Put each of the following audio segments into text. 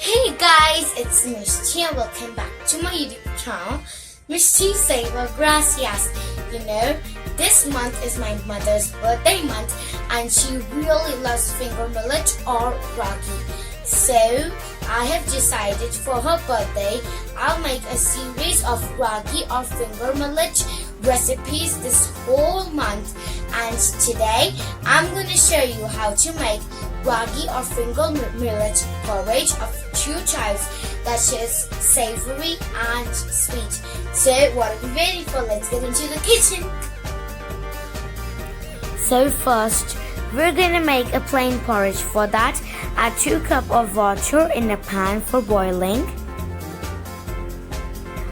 Hey guys, it's Misty and welcome back to my YouTube channel, Misty Saver Gracias. You know, this month is my mother's birthday month and she really loves finger millet or ragi. So, I have decided for her birthday, I'll make a series of ragi or finger millet recipes this whole month. And today, I'm going to show you how to make ragi or finger millet porridge of two types, that is savory and sweet. So what are we waiting for? Let's get into the kitchen. So first, we're gonna make a plain porridge. For that, add 2 cups of water in a pan for boiling.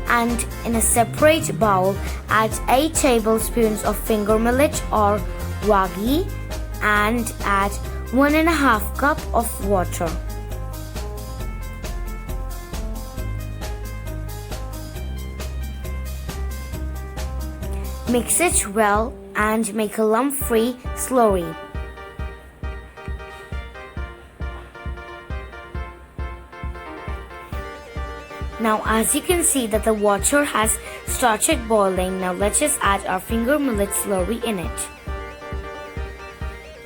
And in a separate bowl, add 8 tablespoons of finger millet or ragi and add 1.5 cup of water. Mix it well and make a lump-free slurry. Now as you can see that the water has started boiling, now let's just add our finger millet slurry in it.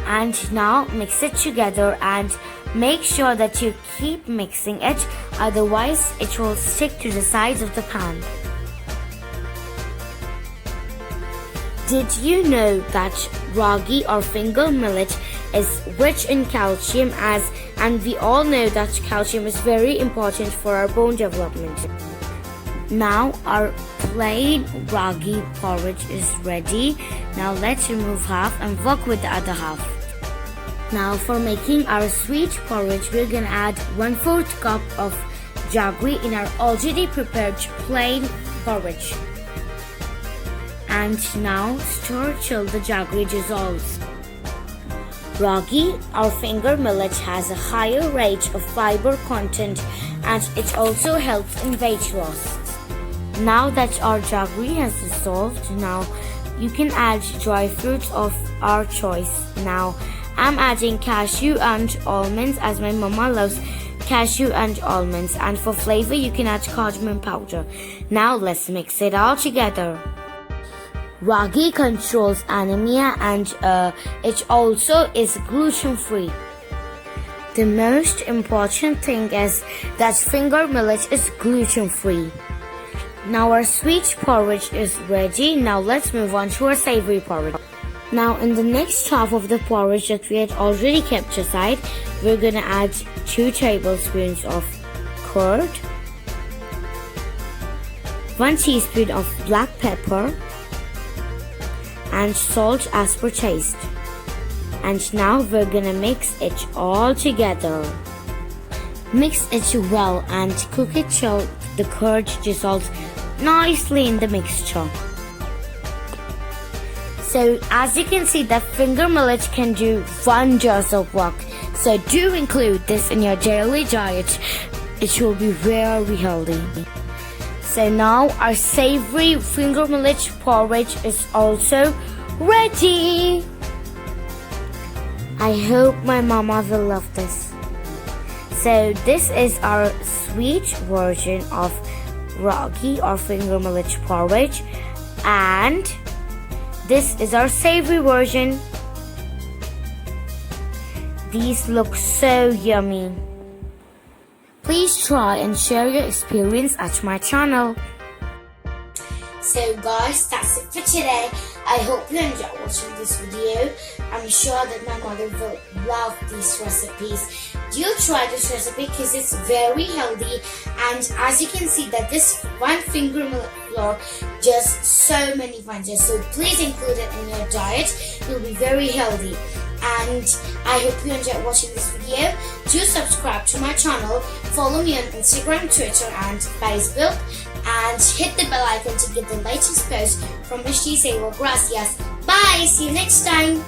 And now mix it together and make sure that you keep mixing it, otherwise it will stick to the sides of the pan. Did you know that ragi or finger millet is rich in calcium, and we all know that calcium is very important for our bone development. Now our plain ragi porridge is ready. Now let's remove half and work with the other half. Now for making our sweet porridge, we're gonna add 1/4 cup of jaggery in our already prepared plain porridge. And now stir till the jaggery dissolves. Ragi or finger millet has a higher rate of fiber content and it also helps in weight loss. Now that our jaggery has dissolved, now you can add dry fruits of our choice. Now I'm adding cashew and almonds as my mama loves cashew and almonds, and for flavor you can add cardamom powder. Now let's mix it all together. Ragi controls anemia and it also is gluten-free. The most important thing is that finger millet is gluten-free. Now our sweet porridge is ready. Now let's move on to our savory porridge. Now in the next half of the porridge that we had already kept aside, we're gonna add 2 tablespoons of curd, 1 teaspoon of black pepper, and salt as per taste. And now we're gonna mix it all together. Mix it well and cook it till the curd dissolves nicely in the mixture. So as you can see, that finger millet can do wonders of work. So do include this in your daily diet. It will be very healthy. So now our savory finger millet porridge is also ready. I hope my mama will love this. So this is our sweet version of ragi or finger millet porridge, and this is our savory version. These look so yummy. Please try and share your experience at my channel. So guys, that's it for today. I hope you enjoyed watching this video. I'm sure that my mother will love these recipes. Do try this recipe because it's very healthy, and as you can see that this one finger millet flour does so many wonders. So please include it in your diet. It will be very healthy. And I hope you enjoyed watching this video. Do subscribe to my channel, follow me on Instagram, Twitter and Facebook, and hit the bell icon to get the latest post from Misty Saver Gracias. Bye! See you next time!